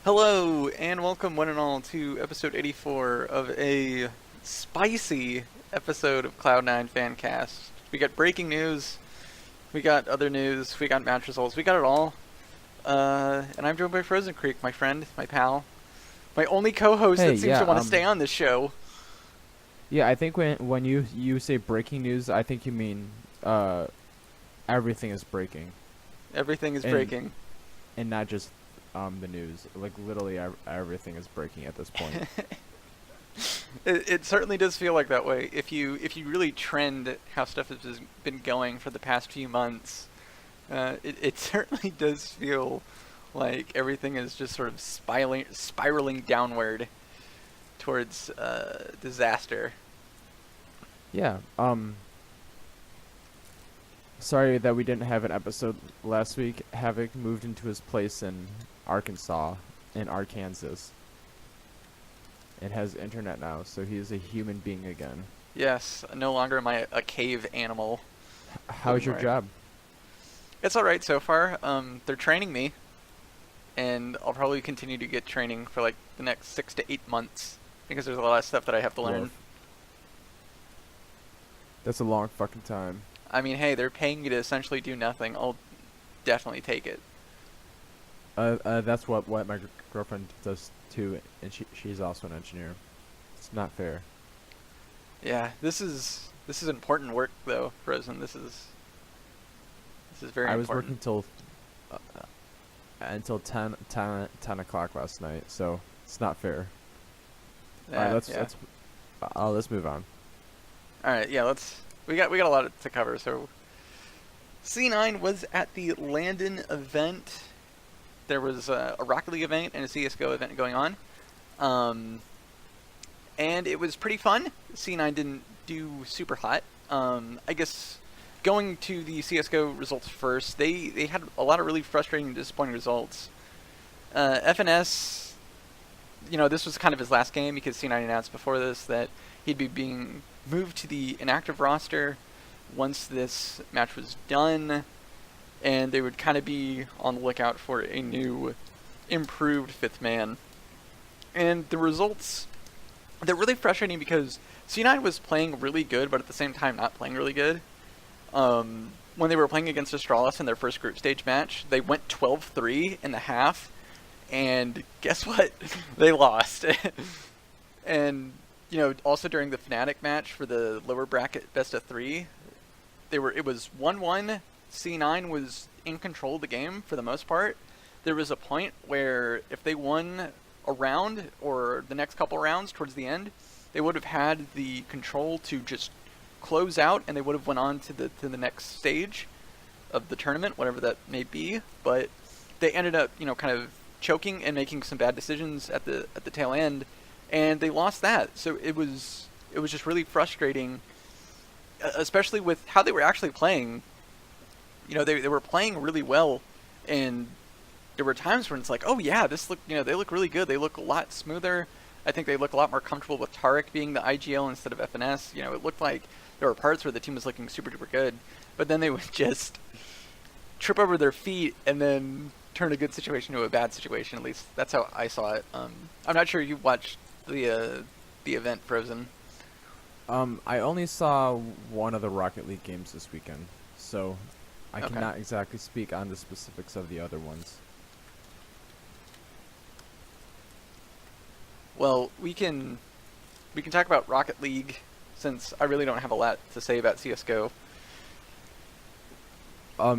Hello, and welcome one and all to episode 84 of a spicy episode of Cloud9 Fancast. We got breaking news, we got other news, we got match results, we got it all. And I'm joined by Frozen Creek, my friend, my pal, my only co-host Hey, that seems yeah, to want to stay on this show. yeah. I think when you say breaking news, I think you mean everything is breaking, Everything is and breaking. not just the news. Like literally, everything is breaking at this point. It certainly does feel like that way. If you really trend how stuff has been going for the past few months, it certainly does feel like everything is just sort of spiraling downward towards disaster. Yeah. Sorry that we didn't have an episode last week. Havoc moved into his place in Arkansas, in Arkansas, and has internet now, so he is a human being again. Yes, no longer am I a cave animal. How's your Right. job? It's all right so far. They're training me, and I'll probably continue to get training for like the next 6 to 8 months because there's a lot of stuff that I have to learn. Woof. That's a long fucking time. I mean, hey, they're paying me to essentially do nothing. I'll definitely take it. That's what my girlfriend does too, and she's also an engineer. It's not fair. Yeah, this is important work though, Frozen. This is very I was working important. till uh, until 10 o'clock last night, so it's not fair. All right, Yeah, yeah. let's move on. All right, yeah. We got a lot to cover. So, C9 was at the LANdon event. There was a Rocket League event and a CSGO event going on. And it was pretty fun. C9 didn't do super hot. I guess going to the CS:GO results first, they had a lot of really frustrating and disappointing results. FNS, this was kind of his last game because C9 announced before this that he'd be being moved to the inactive roster once this match was done, and they would kind of be on the lookout for a new, improved fifth man. And the results, they're really frustrating because C9 was playing really good, but at the same time not playing really good. When they were playing against Astralis in their first group stage match, they went 12-3 in the half, and guess what? They lost. And, also during the Fnatic match for the lower bracket best of three, it was 1-1. C9 was in control of the game for the most part. There was a point where if they won a round or the next couple rounds towards the end, they would have had the control to just close out, and they would have went on to the next stage of the tournament, whatever that may be. But they ended up, kind of choking and making some bad decisions at the tail end, and they lost that. So it was just really frustrating, especially with how they were actually playing. They were playing really well, and there were times when it's like, oh yeah, they look really good. They look a lot smoother. I think they look a lot more comfortable with Tarek being the IGL instead of FNS. It looked like there were parts where the team was looking super duper good, but then they would just trip over their feet and then turn a good situation to a bad situation. At least that's how I saw it. I'm not sure you watched the event, Frozen. I only saw one of the Rocket League games this weekend, so I Okay. cannot exactly speak on the specifics of the other ones. Well, we can talk about Rocket League since I really don't have a lot to say about CS:GO.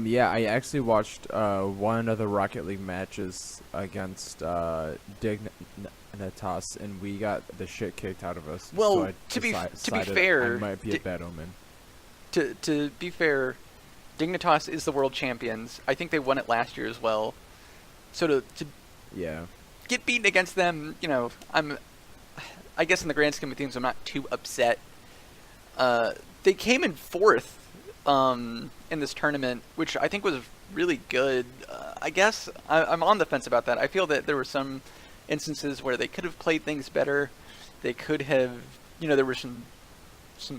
Yeah, I actually watched one of the Rocket League matches against Dignitas, and we got the shit kicked out of us. Well, so I to be decided fair, I might be a bad omen. to be fair, Dignitas is the world champions. I think they won it last year as well. So to Yeah. get beaten against them, I guess in the grand scheme of things, I'm not too upset. They came in fourth in this tournament, which I think was really good. I guess I'm on the fence about that. I feel that there were some instances where they could have played things better. They could have, there were some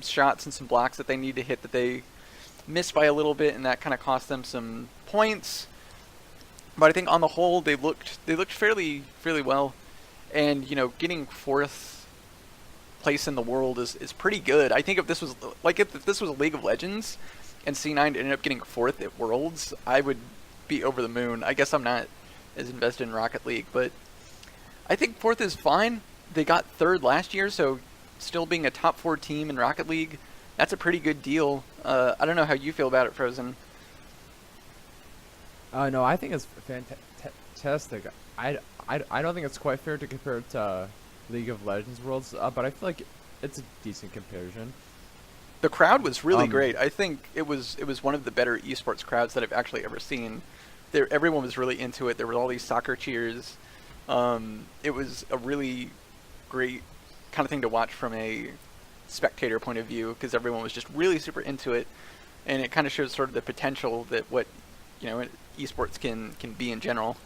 shots and some blocks that they need to hit that they missed by a little bit, and that kind of cost them some points. But I think on the whole they looked fairly well, and getting fourth place in the world is pretty good. I think if this was if this was a League of Legends, and C9 ended up getting fourth at Worlds, I would be over the moon. I guess I'm not as invested in Rocket League, but I think fourth is fine. They got third last year, so still being a top 4 team in Rocket League, that's a pretty good deal. I don't know how you feel about it, Frozen. No, I think it's fantastic. I don't think it's quite fair to compare it to League of Legends Worlds, but I feel like it's a decent comparison. The crowd was really great. I think it was one of the better esports crowds that I've actually ever seen. Everyone was really into it. There were all these soccer cheers. It was a really great kind of thing to watch from a spectator point of view, because everyone was just really super into it, and it kind of shows sort of the potential that what esports can be in general.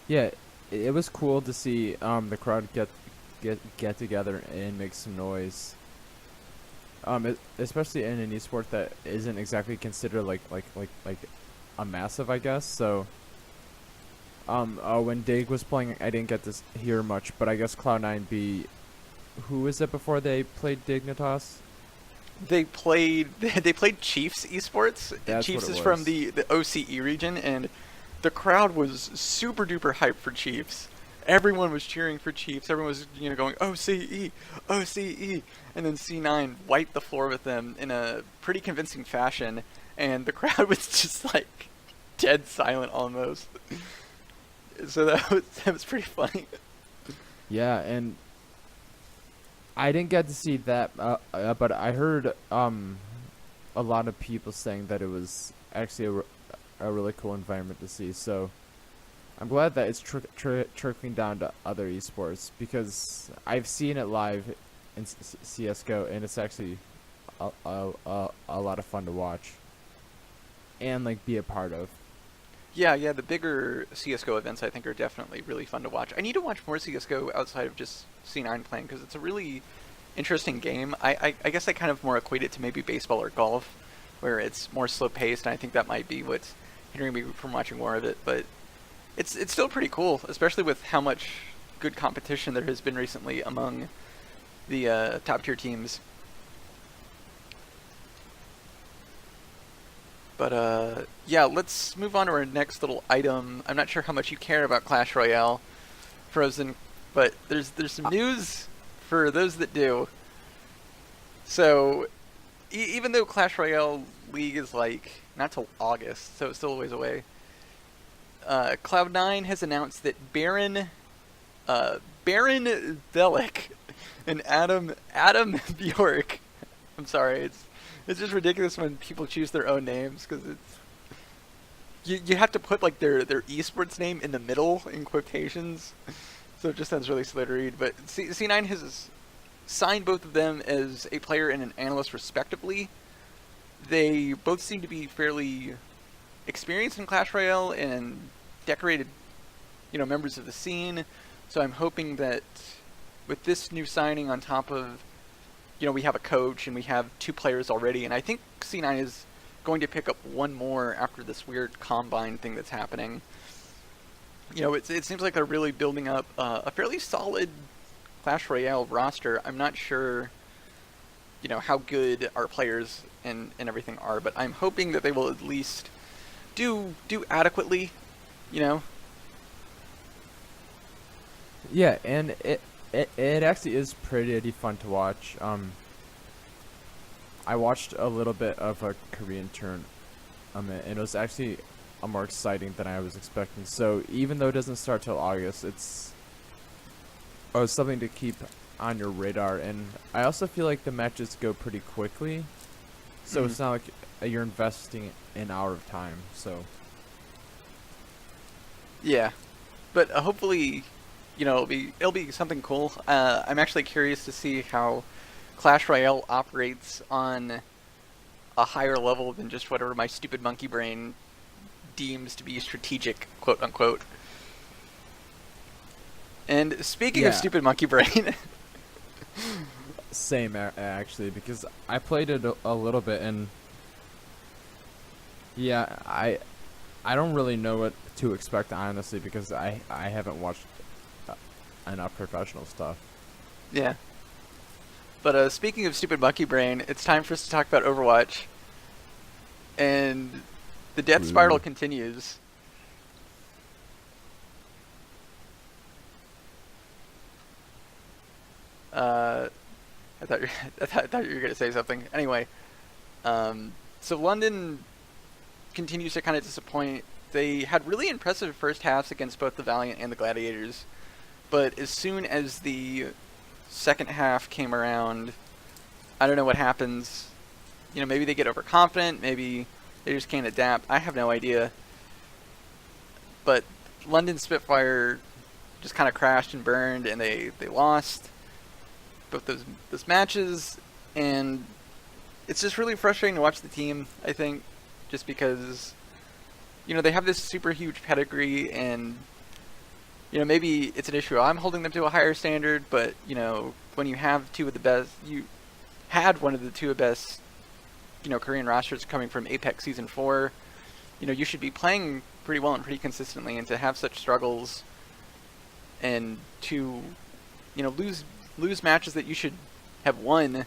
Yeah, it was cool to see the crowd get together and make some noise. Especially in an esport that isn't exactly considered like a massive, I guess. So when Dig was playing, I didn't get to hear much, but I guess Cloud9 beat, who is it before they played Dignitas? They played Chiefs Esports. That's Chiefs what it is from was. the OCE region, and the crowd was super duper hyped for Chiefs. Everyone was cheering for Chiefs. Everyone was going OCE, OCE, and then C9 wiped the floor with them in a pretty convincing fashion, and the crowd was just like dead silent almost. So that was pretty funny. Yeah, and I didn't get to see that, but I heard a lot of people saying that it was actually a really cool environment to see. So I'm glad that it's trickling down to other esports, because I've seen it live in CSGO, and it's actually a lot of fun to watch and like be a part of. Yeah, the bigger CSGO events I think are definitely really fun to watch. I need to watch more CSGO outside of just C9 playing, because it's a really interesting game. I guess I kind of more equate it to maybe baseball or golf, where it's more slow paced, and I think that might be what's hindering me from watching more of it. But it's still pretty cool, especially with how much good competition there has been recently among the top tier teams. But yeah, let's move on to our next little item. I'm not sure how much you care about Clash Royale, Frozen, but there's some news for those that do. So, even though Clash Royale League is like not till August, so it's still a ways away, Cloud9 has announced that Baron Velik and Adam Bjork. I'm sorry, it's just ridiculous when people choose their own names, because you have to put like their esports name in the middle in quotations, so it just sounds really silly to read. But C9 has signed both of them as a player and an analyst respectively. They both seem to be fairly experienced in Clash Royale and decorated, members of the scene. So I'm hoping that with this new signing on top of, we have a coach and we have 2 players already, and I think C9 is going to pick up one more after this weird combine thing that's happening. It seems like they're really building up a fairly solid Clash Royale roster. I'm not sure, how good our players and everything are, but I'm hoping that they will at least do adequately, Yeah, and it actually is pretty fun to watch. I watched a little bit of a Korean tournament, and it was actually more exciting than I was expecting. So even though it doesn't start till August, it's something to keep on your radar. And I also feel like the matches go pretty quickly, so it's not like you're investing an hour of time. So yeah, but hopefully, it'll be something cool. I'm actually curious to see how Clash Royale operates on a higher level than just whatever my stupid monkey brain deems to be strategic, quote unquote. And speaking of stupid monkey brain, same actually, because I played it a little bit, and Yeah, I don't really know what to expect honestly because I haven't watched enough professional stuff. Yeah. But speaking of stupid monkey brain, it's time for us to talk about Overwatch. And the death spiral Ooh. continues. Uh, I thought you were gonna say something. Anyway, so London continues to kind of disappoint. They had really impressive first halves against both the Valiant and the Gladiators, but as soon as the second half came around, I don't know what happens. You know, maybe they get overconfident, maybe they just can't adapt. I have no idea. But London Spitfire just kind of crashed and burned, and they lost both those matches, and it's just really frustrating to watch the team, I think, just because, you know, they have this super huge pedigree, and, you know, maybe it's an issue I'm holding them to a higher standard, but, you know, when you have two of the best, you had one of the two best, you know, Korean rosters coming from Apex Season 4, you know, you should be playing pretty well and pretty consistently, and to have such struggles and to, you know, lose matches that you should have won,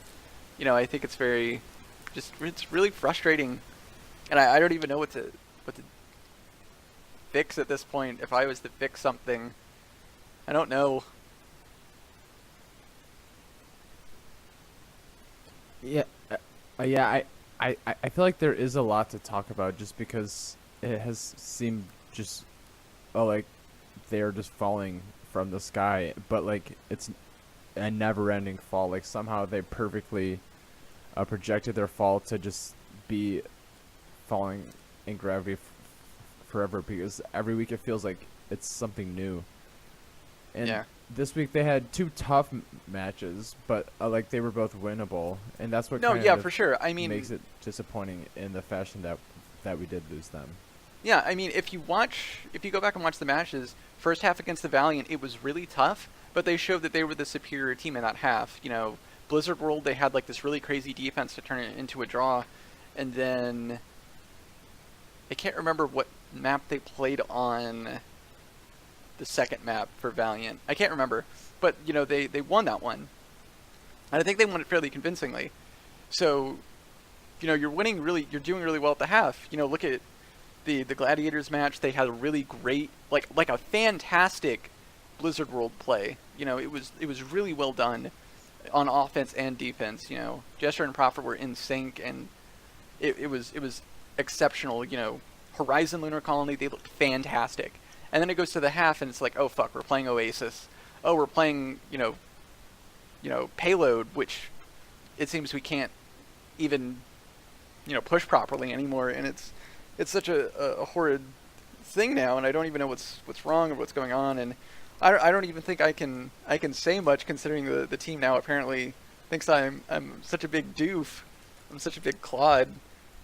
you know, I think it's it's really frustrating, and I don't even know what to fix at this point. If I was to fix something, I don't know. Yeah, yeah. I feel like there is a lot to talk about just because it has seemed just like they're just falling from the sky, but like it's a never-ending fall. Like somehow they perfectly projected their fall to just be falling in gravity forever because every week it feels like it's something new. And Yeah. this week they had two tough matches, but like they were both winnable, and that's what No, kind yeah, of for sure. I mean, makes it disappointing in the fashion that we did lose them. yeah, I mean, if you go back and watch the matches, first half against the Valiant, it was really tough, but they showed that they were the superior team in that half. You know, Blizzard World, they had like this really crazy defense to turn it into a draw, and then I can't remember what map they played on the second map for Valiant. I can't remember, but you know, they won that one, and I think they won it fairly convincingly. So, you know, you're doing really well at the half. You know, look at the Gladiators match. They had a really great, like a fantastic Blizzard World play. You know, it was really well done on offense and defense. You know, Gesture and Prophet were in sync, and it was exceptional. You know, Horizon Lunar Colony, they looked fantastic. And then it goes to the half, and it's like, oh fuck, we're playing Oasis. Oh, we're playing, you know, Payload, which it seems we can't even, you know, push properly anymore. And it's such a horrid thing now, and I don't even know what's wrong or what's going on. And I don't even think I can say much, considering the team now apparently thinks I'm such a big doof. I'm such a big clod.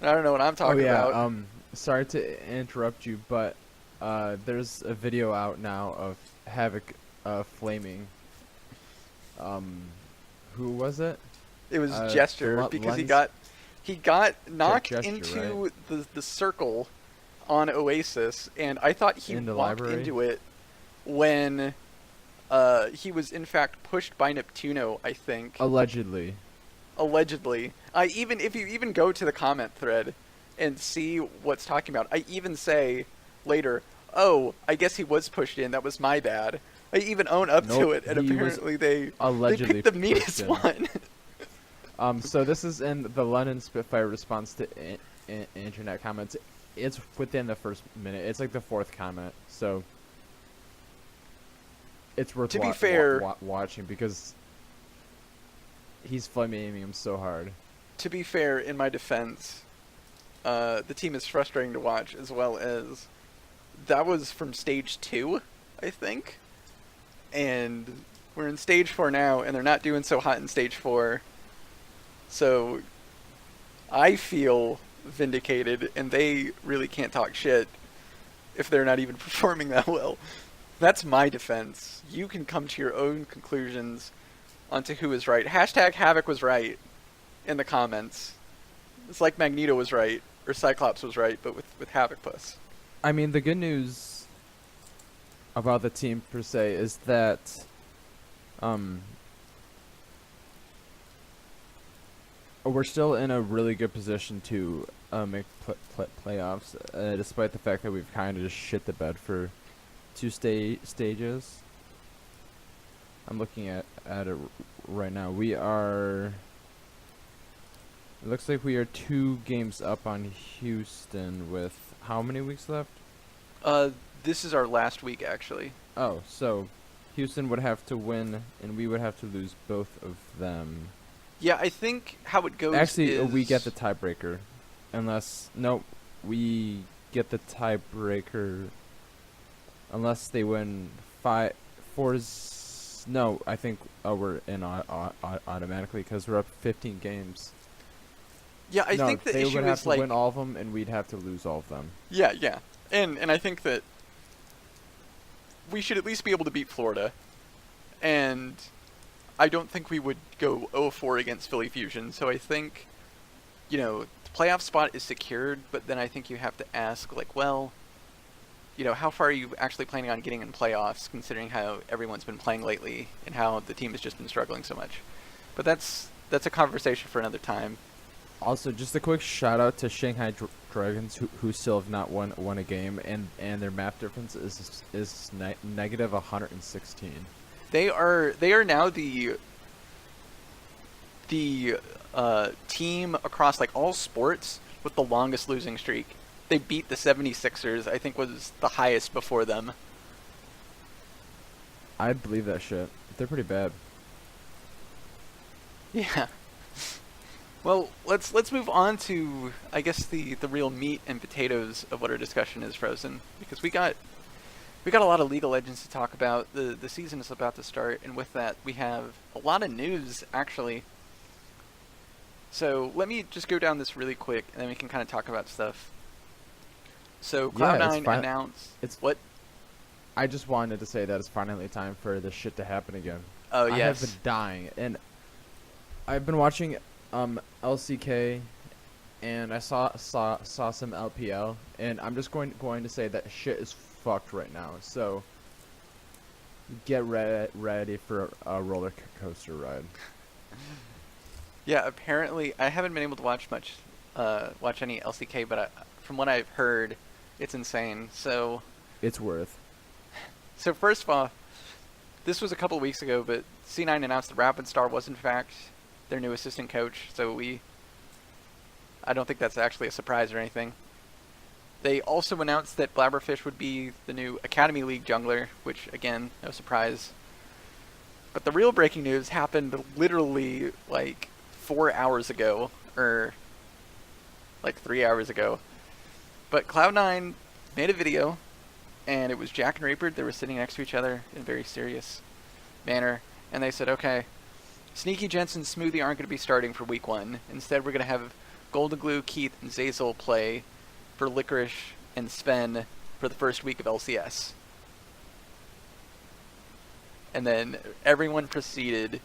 And I don't know what I'm talking about. Sorry to interrupt you, but there's a video out now of Havoc flaming. Who was it? It was Gesture, because he got knocked Gesture, into right? the circle on Oasis, and I thought he In the walked library? into it when he was in fact pushed by Neptuno, I think. Allegedly. Allegedly. If you even go to the comment thread and see what's talking about, I even say later, oh, I guess he was pushed in, that was my bad. I even own up to Nope, it, and he was apparently they allegedly picked the pushed meanest in. one. So this is in the London Spitfire response to internet comments. It's within the first minute. It's like the fourth comment. So it's worth To be fair, watching because he's flaming him so hard. to be fair, in my defense, the team is frustrating to watch, as well as that was from stage 2, I think, and we're in stage 4 now, and they're not doing so hot in stage 4, so I feel vindicated, and they really can't talk shit if they're not even performing that well. That's my defense. You can come to your own conclusions onto who is right. Hashtag Havoc was right in the comments. It's like Magneto was right. or Cyclops was right, but with Havokpus. I mean, the good news about the team per se is that we're still in a really good position to make playoffs, despite the fact that we've kind of just shit the bed for two stages. I'm looking at it right now. We are. It looks like we are 2 games up on Houston with how many weeks left? This is our last week, actually. Oh, so Houston would have to win, and we would have to lose both of them. Yeah, I think how it goes Actually, is... we get the tiebreaker. Unless... No, we get the tiebreaker unless they win 4... No, I think we're in automatically because we're up 15 games. Yeah, I think the they issue would have is, to like... win all of them, and we'd have to lose all of them. Yeah, yeah. And I think that we should at least be able to beat Florida. And I don't think we would go 0-4 against Philly Fusion. So I think, the playoff spot is secured, but then I think you have to ask, like, well, how far are you actually planning on getting in playoffs, considering how everyone's been playing lately and how the team has just been struggling so much. But that's a conversation for another time. Also, just a quick shout out to Shanghai Dragons, who still have not won a game, and their map difference is negative 116. They are now the team across like all sports with the longest losing streak. They beat the 76ers, I think was the highest before them. I believe that shit. They're pretty bad. Yeah. Well, let's move on to, I guess, the real meat and potatoes of what our discussion is, Frozen, because we got a lot of League of Legends to talk about. The season is about to start, and with that, we have a lot of news actually. So let me just go down this really quick, and then we can kind of talk about stuff. So Cloud9 announced what? I just wanted to say that it's finally time for this shit to happen again. Oh yes. I have been dying, and I've been watching LCK, and I saw some LPL, and I'm just going to say that shit is fucked right now. So get ready for a roller coaster ride. Yeah, apparently I haven't been able to watch any LCK, but from what I've heard, it's insane. So it's worth. So first of all, this was a couple of weeks ago, but C9 announced that Rapid Star was in fact their new assistant coach. So I don't think that's actually a surprise or anything. They also announced that Blabberfish would be the new Academy League jungler, which again, no surprise. But the real breaking news happened literally like 4 hours ago, or like 3 hours ago. But Cloud9 made a video, and it was Jack and Reaper. They were sitting next to each other in a very serious manner, and they said, okay, Sneaky, Jensen, Smoothie aren't going to be starting for week 1. Instead, we're going to have Golden Glue, Keith, and Zazel play for Licorice and Sven for the first week of LCS. And then everyone proceeded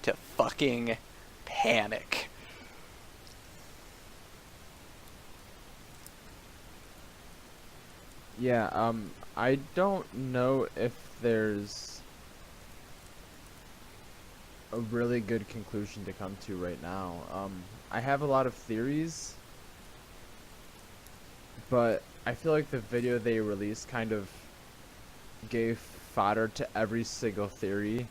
to fucking panic. Yeah, I don't know if there's a really good conclusion to come to right now. I have a lot of theories, but I feel like the video they released kind of gave fodder to every single theory,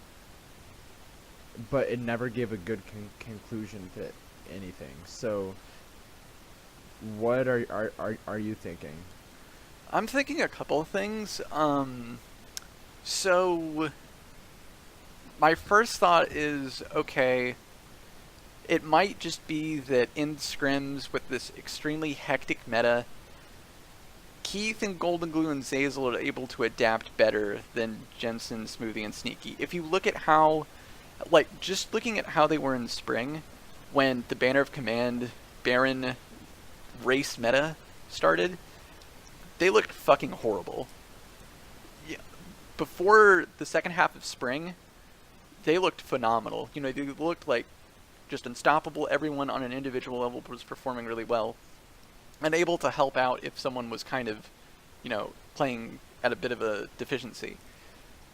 but it never gave a good conclusion to anything. So, what are you thinking? I'm thinking a couple of things. So my first thought is, okay, it might just be that in scrims with this extremely hectic meta, Keith and Golden Glue and Zazel are able to adapt better than Jensen, Smoothie, and Sneaky. If you look at how, just looking at how they were in spring, when the Banner of Command Baron race meta started, they looked fucking horrible. Yeah. Before the second half of spring, they looked phenomenal. They looked like just unstoppable. Everyone on an individual level was performing really well. and able to help out if someone was kind of, playing at a bit of a deficiency.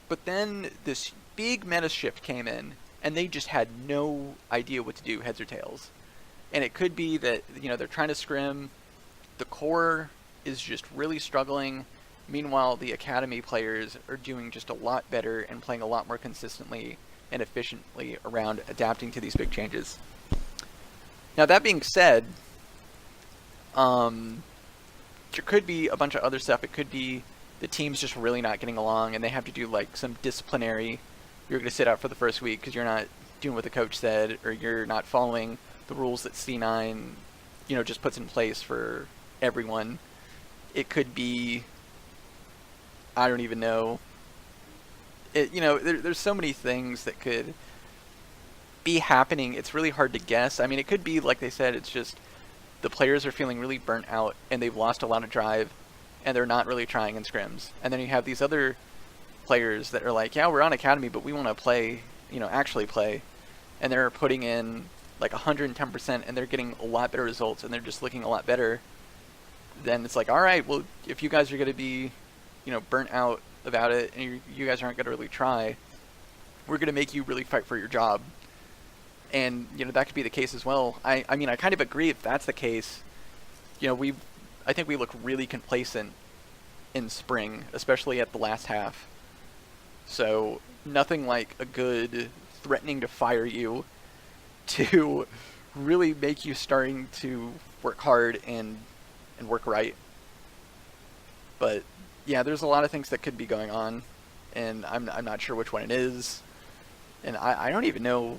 But then this big meta shift came in, and they just had no idea what to do, heads or tails. And it could be that, they're trying to scrim, the core is just really struggling. Meanwhile, the academy players are doing just a lot better and playing a lot more consistently and efficiently around adapting to these big changes. Now, that being said, there could be a bunch of other stuff. It could be the team's just really not getting along and they have to do like some disciplinary, you're going to sit out for the first week because you're not doing what the coach said, or you're not following the rules that C9, just puts in place for everyone. It could be, I don't even know. There's so many things that could be happening. It's really hard to guess. I mean, it could be, like they said, it's just the players are feeling really burnt out and they've lost a lot of drive and they're not really trying in scrims. And then you have these other players that are like, yeah, we're on academy, but we want to play, actually play. And they're putting in like 110% and they're getting a lot better results and they're just looking a lot better. Then it's like, all right, well, if you guys are going to be, burnt out about it and you guys aren't going to really try, we're going to make you really fight for your job. And, that could be the case as well. I mean, I kind of agree if that's the case. I think we look really complacent in spring, especially at the last half. So nothing like a good threatening to fire you to really make you starting to work hard and work right. But yeah, there's a lot of things that could be going on, and I'm not sure which one it is. And I don't even know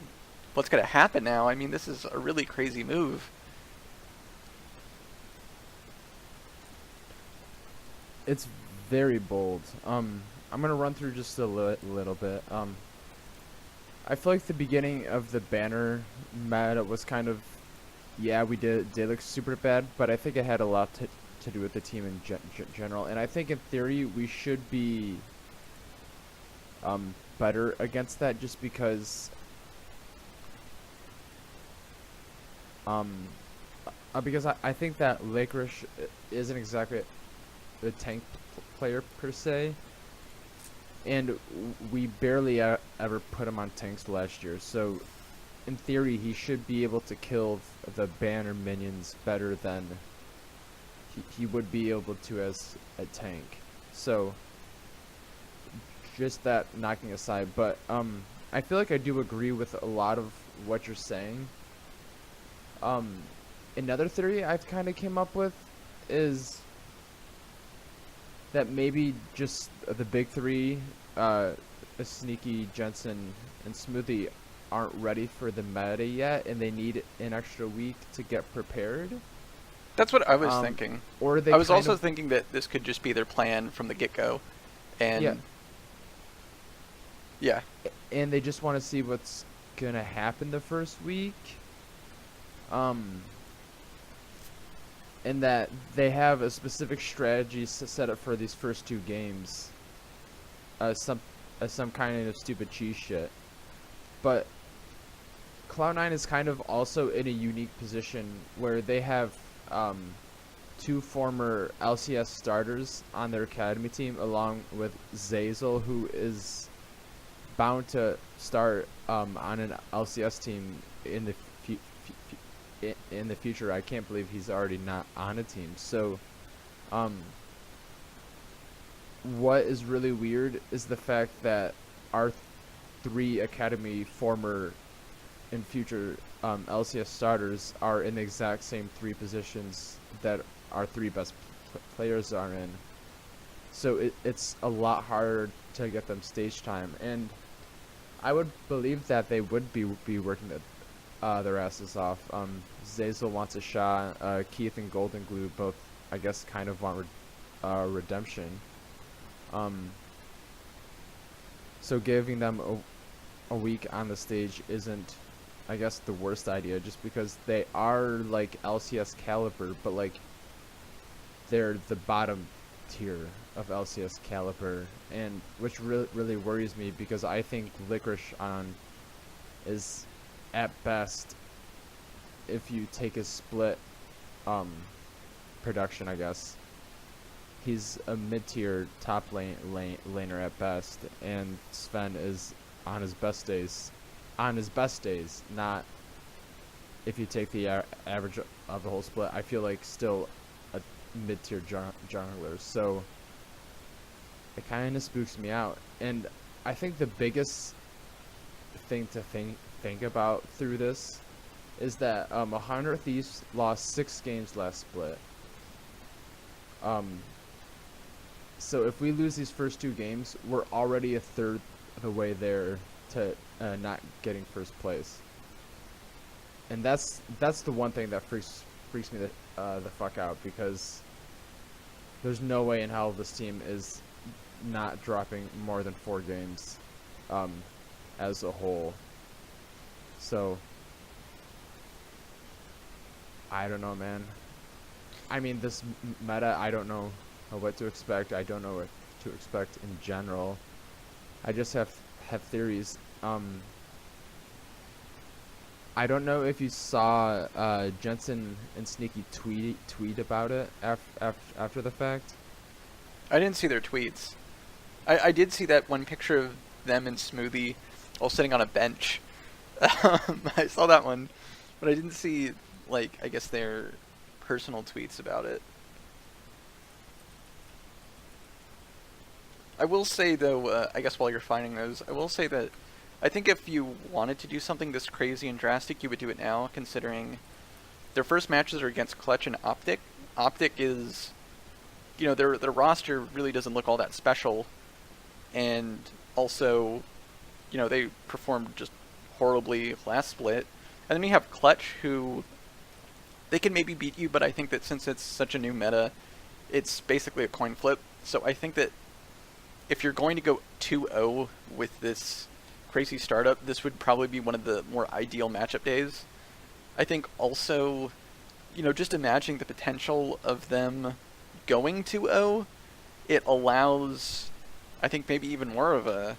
what's going to happen now. I mean, this is a really crazy move. It's very bold. I'm gonna run through just a little bit. I feel like the beginning of the banner meta was kind of, yeah, we did look super bad, but I think it had a lot to do with the team in general. And I think in theory we should be better against that, just because I think that Licorice isn't exactly a tank player per se, and we barely ever put him on tanks last year. So in theory he should be able to kill the banner minions better than he would be able to as a tank. So just that knocking aside, but I feel like I do agree with a lot of what you're saying. Another theory I've kind of came up with is that maybe just the big three, Sneaky, Jensen, and Smoothie, aren't ready for the meta yet, and they need an extra week to get prepared. That's what I was thinking. Or I was also thinking that this could just be their plan from the get-go, and yeah, and they just want to see what's gonna happen the first week. And that they have a specific strategy set up for these first two games, some kind of stupid cheese shit. But Cloud9 is kind of also in a unique position where they have two former LCS starters on their academy team, along with Zazel, who is bound to start on an LCS team in the future. I can't believe he's already not on a team. So what is really weird is the fact that our three academy former and future LCS starters are in the exact same three positions that our three best players are in. So it's a lot harder to get them stage time, and I would believe that they would be working their asses off. Zazel wants a shot. Keith and Golden Glue both, I guess, kind of want redemption. So giving them a week on the stage isn't, I guess, the worst idea, just because they are like LCS caliber, but like they're the bottom tier of LCS caliber, and which really worries me, because I think Licorice on is at best, if you take a split production, I guess. He's a mid-tier top laner at best, and Sven is on his best days. On his best days, not if you take the average of the whole split. I feel like still a mid-tier jungler, so it kind of spooks me out. And I think the biggest thing to think about through this is that 100 Thieves lost 6 games last split. So if we lose these first 2 games, we're already a third of the way there to not getting first place. And that's the one thing that freaks me the fuck out, because there's no way in hell this team is not dropping more than 4 games as a whole. So I don't know, man. I mean, this meta, I don't know what to expect. I don't know what to expect in general. I just have theories. I don't know if you saw Jensen and Sneaky tweet about it after the fact. I didn't see their tweets. I did see that one picture of them and Smoothie all sitting on a bench. I saw that one, but I didn't see, like, I guess their personal tweets about it. I will say, though, I guess while you're finding those, I will say that I think if you wanted to do something this crazy and drastic, you would do it now, considering their first matches are against Clutch and Optic. Optic is, you know, their roster really doesn't look all that special, and also, you know, they performed just horribly last split. And then you have Clutch, who they can maybe beat you, but I think that since it's such a new meta, it's basically a coin flip. So I think that if you're going to go 2-0 with this crazy startup, this would probably be one of the more ideal matchup days. I think also, you know, just imagining the potential of them going 2-0, it allows, I think, maybe even more of a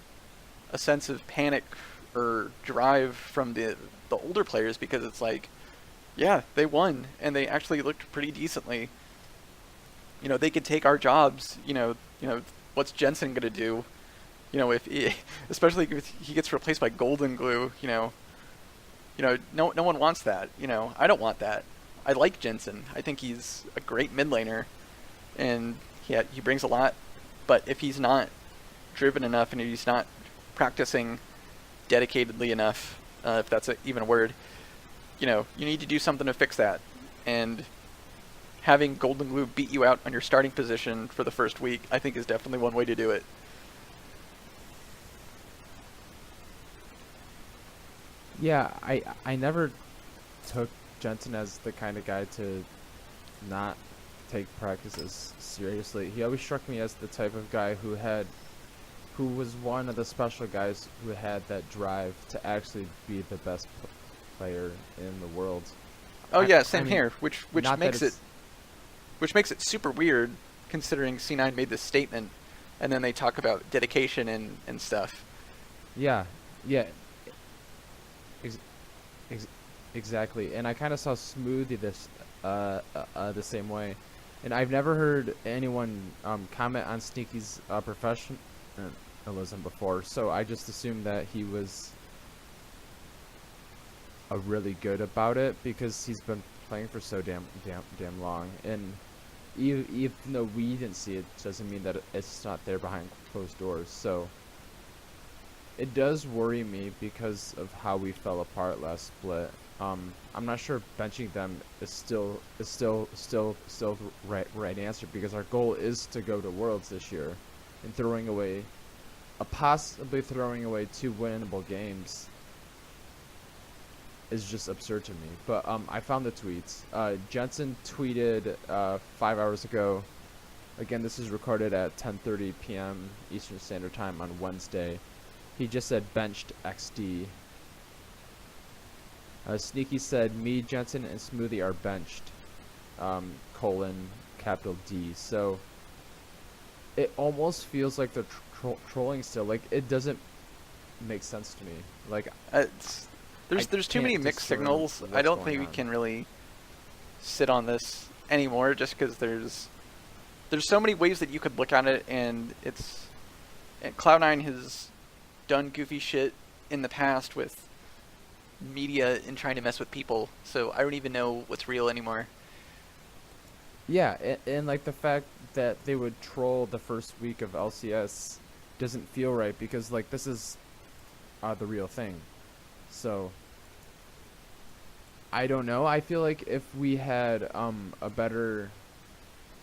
sense of panic or drive from the older players, because it's like, yeah, they won, and they actually looked pretty decently. You know, they could take our jobs. You know, what's Jensen gonna do? You know, especially if he gets replaced by Golden Glue. You know, no one wants that. You know, I don't want that. I like Jensen. I think he's a great mid laner, and he brings a lot. But if he's not driven enough, and if he's not practicing dedicatedly enough, if that's even a word, you know, you need to do something to fix that. And having Golden Glue beat you out on your starting position for the first week, I think, is definitely one way to do it. Yeah, I never took Jensen as the kind of guy to not take practices seriously. He always struck me as the type of guy who was one of the special guys who had that drive to actually be the best player in the world. Oh yeah, same here. Which makes it super weird, considering C9 made this statement, and then they talk about dedication and stuff. Yeah. Exactly. And I kind of saw Smoothie the same way. And I've never heard anyone comment on Sneaky's professionalism before, so I just assumed that he was really good about it, because he's been playing for so damn long. And even though we didn't see it, doesn't mean that it's not there behind closed doors. So it does worry me because of how we fell apart last split. I'm not sure benching them is still the right answer, because our goal is to go to Worlds this year, and possibly throwing away 2 winnable games is just absurd to me. But I found the tweets. Jensen tweeted 5 hours ago. Again, this is recorded at 10:30 p.m. Eastern Standard Time on Wednesday. He just said benched XD. Sneaky said me, Jensen, and Smoothie are benched. Capital D. So it almost feels like they're trolling still. Like, it doesn't make sense to me. Like, there's too many mixed signals. I don't think we can really sit on this anymore, just because there's so many ways that you could look at it, and Cloud9 has done goofy shit in the past with media and trying to mess with people, so I don't even know what's real anymore. Yeah, and like the fact that they would troll the first week of LCS doesn't feel right, because like this is the real thing. So I don't know. I feel like if we had a better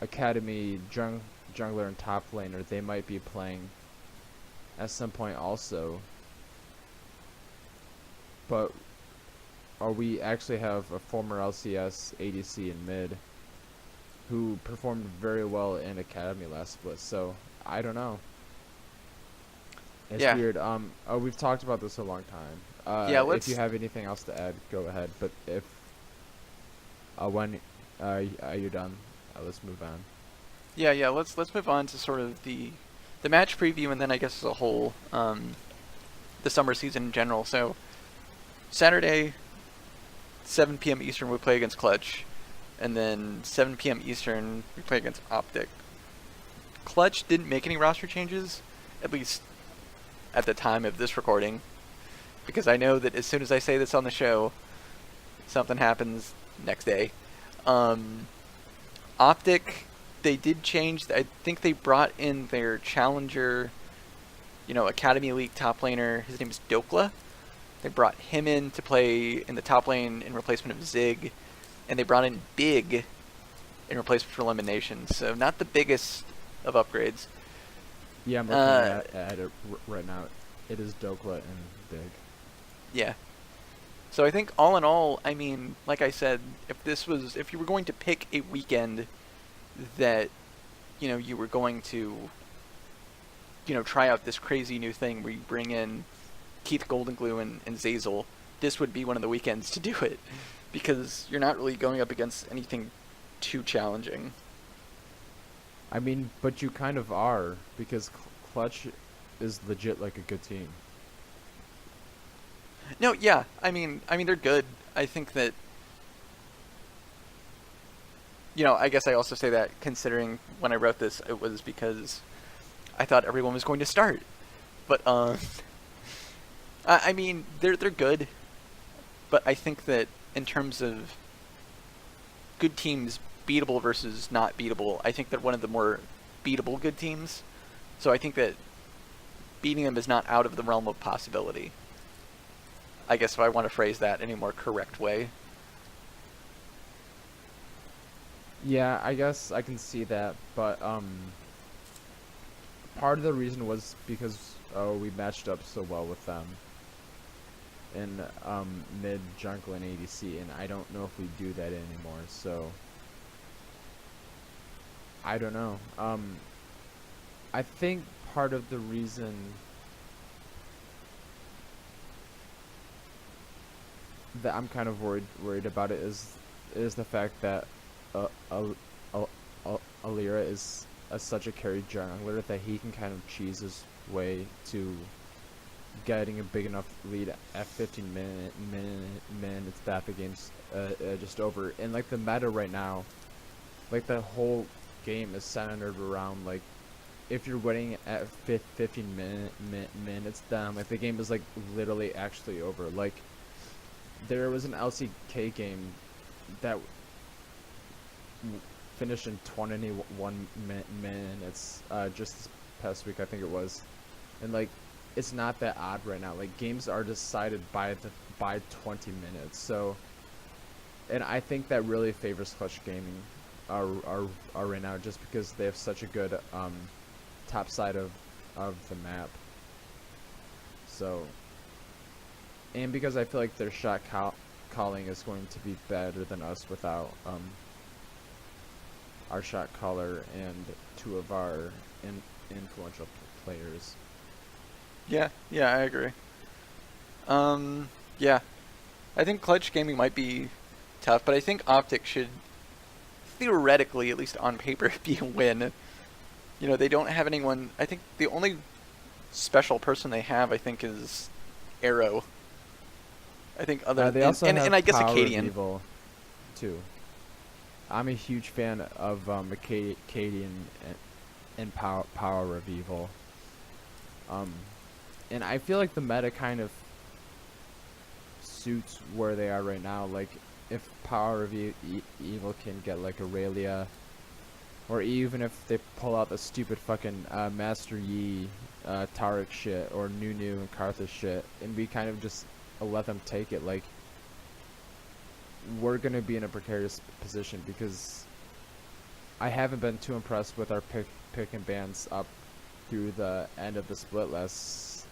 academy jungler and top laner, they might be playing at some point also. But we actually have a former LCS ADC in mid who performed very well in academy last split. So I don't know. It's weird. We've talked about this a long time. If you have anything else to add, go ahead. But if when you're done, let's move on. Yeah. Let's move on to sort of the match preview, and then I guess as a whole, the summer season in general. So Saturday, 7 p.m. Eastern, we play against Clutch, and then 7 p.m. Eastern, we play against Optic. Clutch didn't make any roster changes, at least at the time of this recording, because I know that as soon as I say this on the show, something happens next day. Optic, they did change. I think they brought in their challenger, Academy Elite top laner. His name is Dokla. They brought him in to play in the top lane in replacement of Zig, and they brought in Big in replacement for Elimination. So not the biggest of upgrades. Yeah, I'm looking at it right now. It is Dokla and Big. Yeah. So I think all in all, I mean, like I said, if you were going to pick a weekend that, you were going to, try out this crazy new thing where you bring in Keith Goldenglue and Zazel, this would be one of the weekends to do it, because you're not really going up against anything too challenging. I mean, but you kind of are, because Clutch is legit like a good team. No, yeah, I mean they're good. I think that, I guess I also say that considering when I wrote this, it was because I thought everyone was going to start. But I mean they're good, but I think that in terms of good teams beatable versus not beatable, I think they're one of the more beatable good teams. So I think that beating them is not out of the realm of possibility, I guess, if I want to phrase that in a more correct way. Yeah, I guess I can see that, but part of the reason was because we matched up so well with them in mid, jungle, and ADC, and I don't know if we do that anymore, so I don't know. I think part of the reason that I'm kind of worried about it is the fact that Alira is such a carry jungler that he can kind of cheese his way to getting a big enough lead at 15 minutes that the game's just over. And like the meta right now, like the whole game is centered around like if you're winning at 15 minutes down, like the game is like literally actually over. Like there was an LCK game that finished in 21 minutes just this past week, I think it was, and like it's not that odd right now. Like games are decided by 20 minutes. So, and I think that really favors Clutch Gaming are right now, just because they have such a good top side of the map. So, and because I feel like their shot calling is going to be better than us without our shot caller and two of our influential players. Yeah, I agree. Yeah, I think Clutch Gaming might be tough, but I think Optic should theoretically, at least on paper, be a win. They don't have anyone. I think the only special person they have, I think, is Arrow. I think they also have and I guess Power Acadian. Evil too. I'm a huge fan of Acadian and Power of Evil. And I feel like the meta kind of suits where they are right now. Like, if Power of Evil can get like Aurelia, or even if they pull out the stupid fucking Master Yi, Taric shit, or Nunu and Karthus shit, and we kind of just let them take it, like, we're gonna be in a precarious position because I haven't been too impressed with our pick and bans up through the end of the split last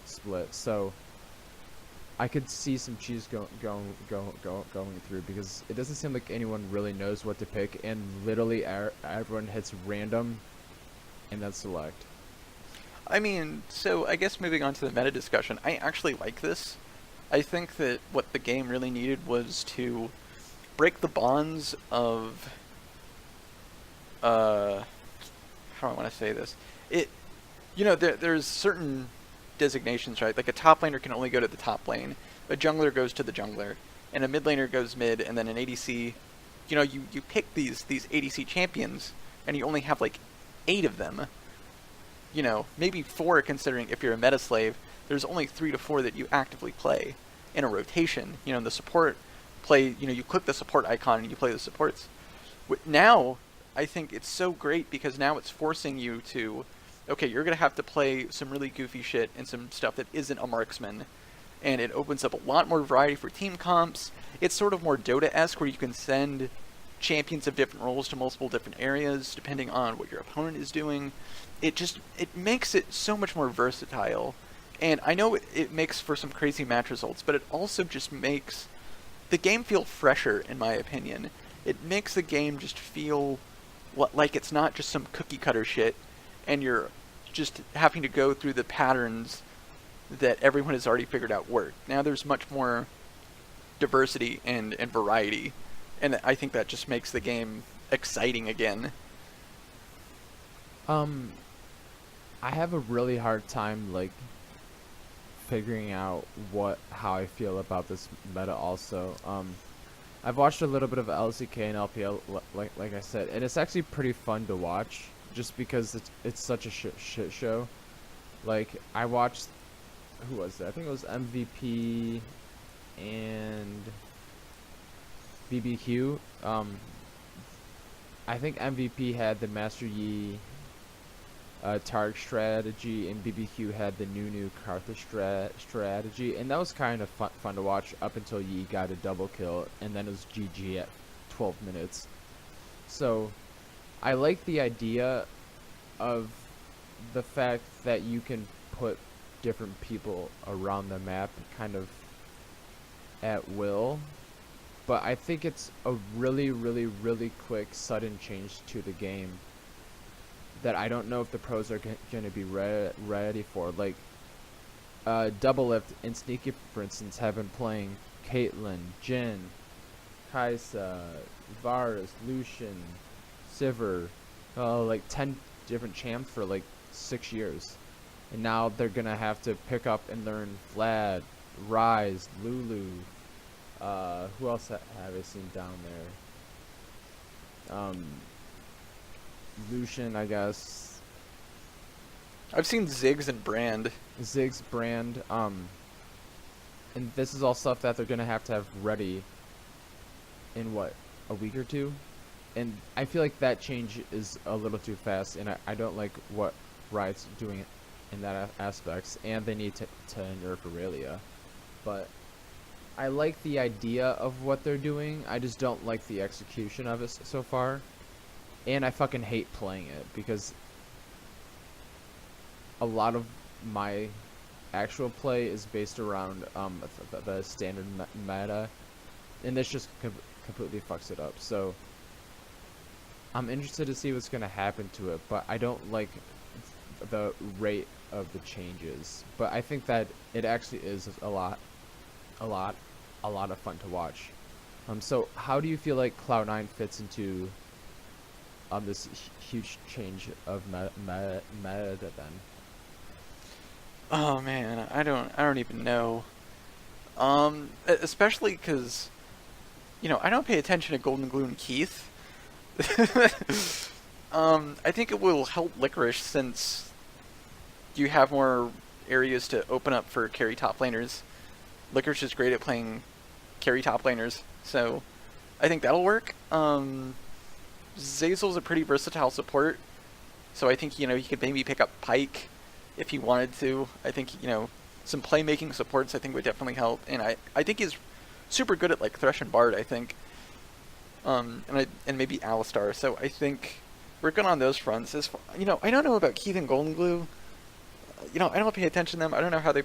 split. So I could see some cheese going through, because it doesn't seem like anyone really knows what to pick, and literally everyone hits random and then select. I mean, so I guess moving on to the meta discussion, I actually like this. I think that what the game really needed was to break the bonds of, how do I want to say this? There's certain designations, right? Like a top laner can only go to the top lane, a jungler goes to the jungler, and a mid laner goes mid, and then an ADC, you pick these ADC champions, and you only have like 8 of them. Maybe 4 considering if you're a meta slave. There's only 3 to 4 that you actively play in a rotation. The support play, you click the support icon and you play the supports. Now, I think it's so great because now it's forcing you to, okay, you're going to have to play some really goofy shit and some stuff that isn't a marksman. And it opens up a lot more variety for team comps. It's sort of more Dota-esque, where you can send champions of different roles to multiple different areas depending on what your opponent is doing. It makes it so much more versatile. And I know it makes for some crazy match results, but it also just makes the game feel fresher, in my opinion. It makes the game just feel like it's not just some cookie cutter shit, and you're just having to go through the patterns that everyone has already figured out work. Now there's much more diversity and variety, and I think that just makes the game exciting again. I have a really hard time, like, figuring out how I feel about this meta also. I've watched a little bit of LCK and LPL, like I said, and it's actually pretty fun to watch, just because it's such a shit show. Like, I watched, who was that? I think it was MVP and BBQ. I think MVP had the Master Yi Targ strategy, and BBQ had the Nunu Karthus strategy, and that was kind of fun to watch up until Yi got a double kill, and then it was GG at 12 minutes. So I like the idea of the fact that you can put different people around the map kind of at will, but I think it's a really, really, really quick, sudden change to the game that I don't know if the pros are going to be ready for. Like, Double Lift and Sneaky, for instance, have been playing Caitlyn, Jhin, Kai'Sa, Varus, Lucian, Sivir, like 10 different champs for like 6 years. And now they're going to have to pick up and learn Vlad, Ryze, Lulu. Who else have I seen down there? Lucian, I guess. I've seen Ziggs and Brand. Ziggs, Brand, and this is all stuff that they're gonna have ready in what, a week or two? And I feel like that change is a little too fast, and I don't like what Riot's doing in that aspects, and they need to nerf Aurelia. But I like the idea of what they're doing, I just don't like the execution of it so far. And I fucking hate playing it, because a lot of my actual play is based around the standard meta, and this just completely fucks it up. So I'm interested to see what's going to happen to it, but I don't like the rate of the changes. But I think that it actually is a lot of fun to watch. So how do you feel like Cloud9 fits into this huge change of meta then? Oh man, I don't even know. Especially because I don't pay attention to Golden Glue and Keith. I think it will help Licorice since you have more areas to open up for carry top laners. Licorice is great at playing carry top laners, so I think that'll work. Zazel's a pretty versatile support, so I think, he could maybe pick up Pyke if he wanted to. I think, some playmaking supports I think would definitely help, and I think he's super good at like Thresh and Bard, I think. And maybe Alistar, so I think we're good on those fronts. I don't know about Keith and Golden Glue. I don't pay attention to them. I don't know how they,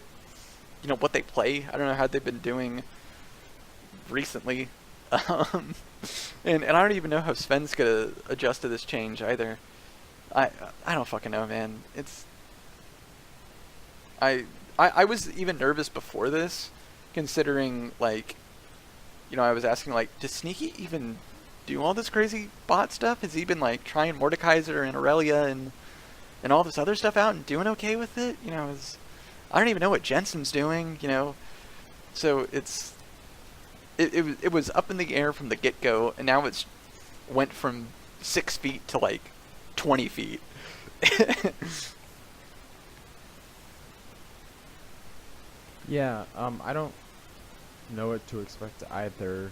what they play. I don't know how they've been doing recently. And I don't even know how Sven's gonna adjust to this change either. I don't fucking know, man. I was even nervous before this, considering, like, I was asking, like, does Sneaky even do all this crazy bot stuff? Has he been, like, trying Mordekaiser and Aurelia and all this other stuff out and doing okay with it? I don't even know what Jensen's doing, So it was up in the air from the get-go, and now it's went from 6 feet to, like, 20 feet. Yeah, I don't know what to expect either.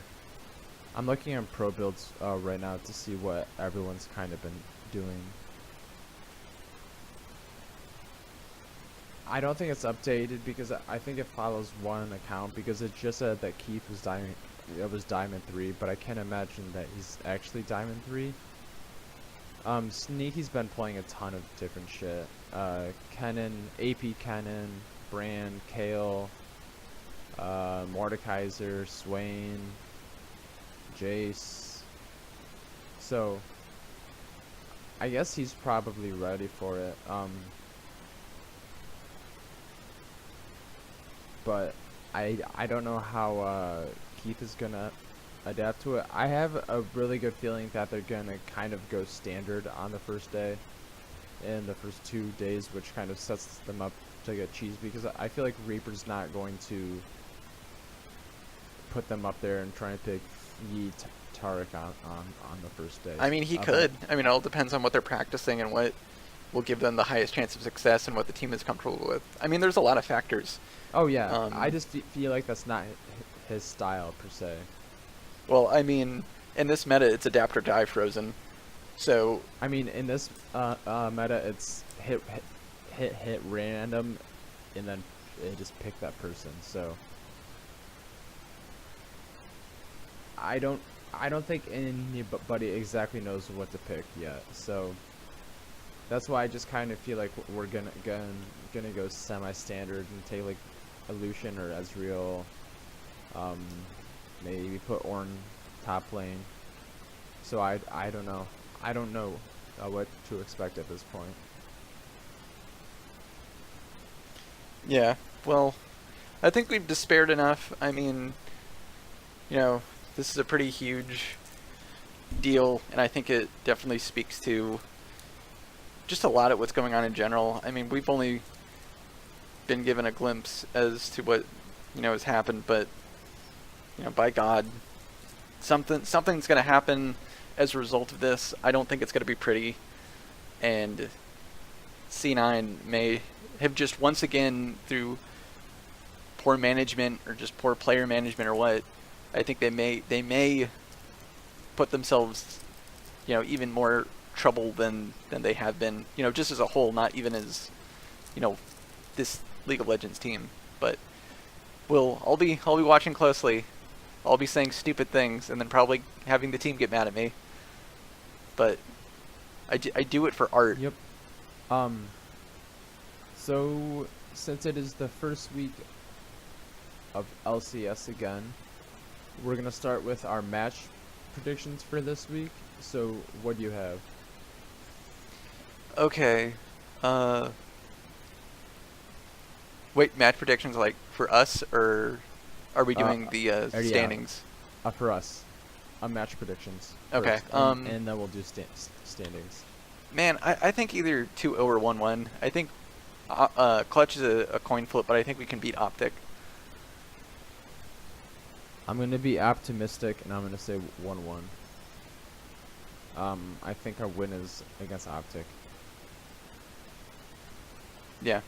I'm looking at pro builds right now to see what everyone's kind of been doing. I don't think it's updated because I think it follows one account, because it just said that Keith was Diamond 3, but I can't imagine that he's actually Diamond 3. Sneaky's been playing a ton of different shit. Kennen, AP Kennen, Brand, Kale, Mordekaiser, Swain, Jace. So I guess he's probably ready for it. But I don't know how Keith is gonna adapt to it. I have a really good feeling that they're gonna kind of go standard on the first day, in the first 2 days, which kind of sets them up to get cheese, because I feel like Reaper's not going to put them up there and try and pick Yi Taric on the first day. I mean, he could. I mean, it all depends on what they're practicing and what will give them the highest chance of success and what the team is comfortable with. I mean, there's a lot of factors. Oh yeah, I just feel like that's not his style per se. Well, I mean, in this meta, it's adapt or die Frozen. So I mean, in this meta, it's hit random, and then it just pick that person. So I don't think anybody exactly knows what to pick yet. So that's why I just kind of feel like we're gonna go semi-standard and take like Illusion or Ezreal. Maybe put Ornn top lane. So I don't know. I don't know what to expect at this point. yeah, well, I think we've despaired enough. I mean, this is a pretty huge deal, and I think it definitely speaks to just a lot of what's going on in general. I mean, we've only been given a glimpse as to what has happened, but by God, something's going to happen as a result of this. I don't think it's going to be pretty, and C9 may have just once again, through poor management or just poor player management or what, I think they may put themselves even more trouble than they have been, just as a whole, not even as this League of Legends team. But I'll be watching closely. I'll be saying stupid things and then probably having the team get mad at me. But I do it for art. Yep. So since it is the first week of LCS again, we're gonna start with our match predictions for this week. So what do you have? Okay. Wait, match predictions like for us, or are we doing the standings? Yeah. For us, match predictions. Okay. First, and then we'll do standings. Man, I think either 2-0 or 1-1. I think Clutch is a coin flip, but I think we can beat Optic. I'm gonna be optimistic, and I'm gonna say 1-1. I think our win is against Optic. Yeah.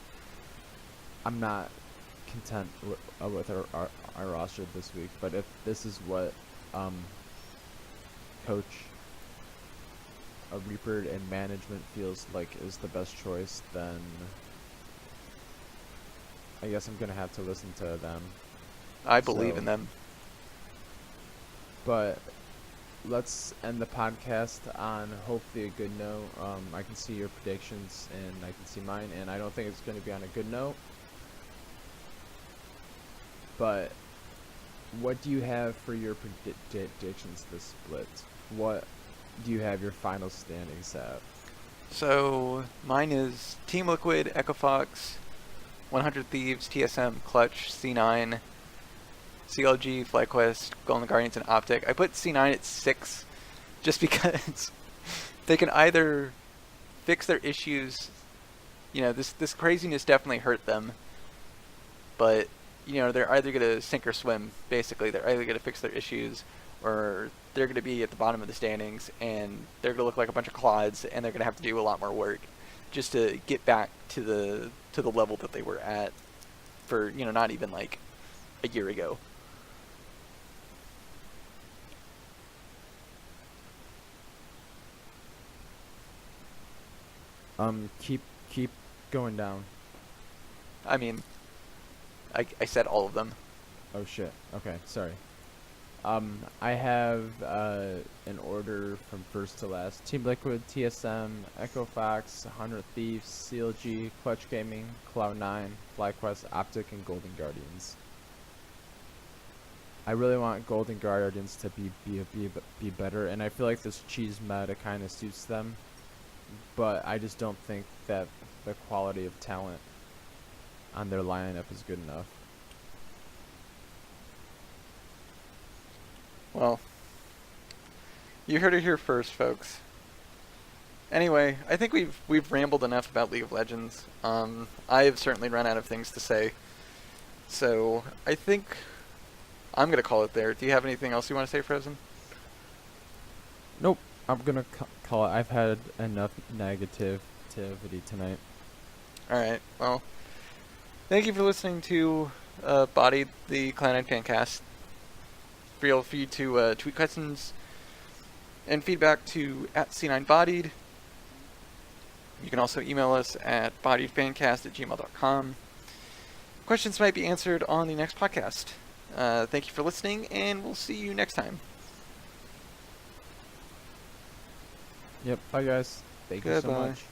I'm not content with our roster this week, but if this is what Coach Reaper and management feels like is the best choice, then I guess I'm gonna have to listen to them. I believe in them. But let's end the podcast on hopefully a good note. I can see your predictions and I can see mine, and I don't think it's going to be on a good note. But what do you have for your predictions this split? What do you have your final standings at? So mine is Team Liquid, Echo Fox, 100 Thieves, TSM, Clutch, C9, CLG, FlyQuest, Golden Guardians, and Optic. I put C9 at 6 just because they can either fix their issues. You know, this craziness definitely hurt them. But, you know, they're either going to sink or swim, basically. They're either going to fix their issues or they're going to be at the bottom of the standings and they're going to look like a bunch of clods and they're going to have to do a lot more work just to get back to the level that they were at for, you know, not even like a year ago. Keep going down. I mean, I said all of them. Oh shit. Okay, sorry. I have an order from first to last. Team Liquid, TSM, Echo Fox, 100 Thieves, CLG, Clutch Gaming, Cloud9, FlyQuest, Optic, and Golden Guardians. I really want Golden Guardians to be better, and I feel like this cheese meta kind of suits them. But I just don't think that the quality of talent on their lineup is good enough. Well, you heard it here first, folks. Anyway, I think we've rambled enough about League of Legends. I have certainly run out of things to say. So I think I'm gonna call it there. Do you have anything else you want to say, Frozen? Nope. I'm gonna call it. I've had enough negativity tonight. Alright, well, thank you for listening to Bodied, the Cloud9 Fancast. Feel free to tweet questions and feedback to @C9Bodied. You can also email us at bodiedfancast@gmail.com. Questions might be answered on the next podcast. Thank you for listening, and we'll see you next time. Yep. Bye, guys. Thank you so Goodbye. much.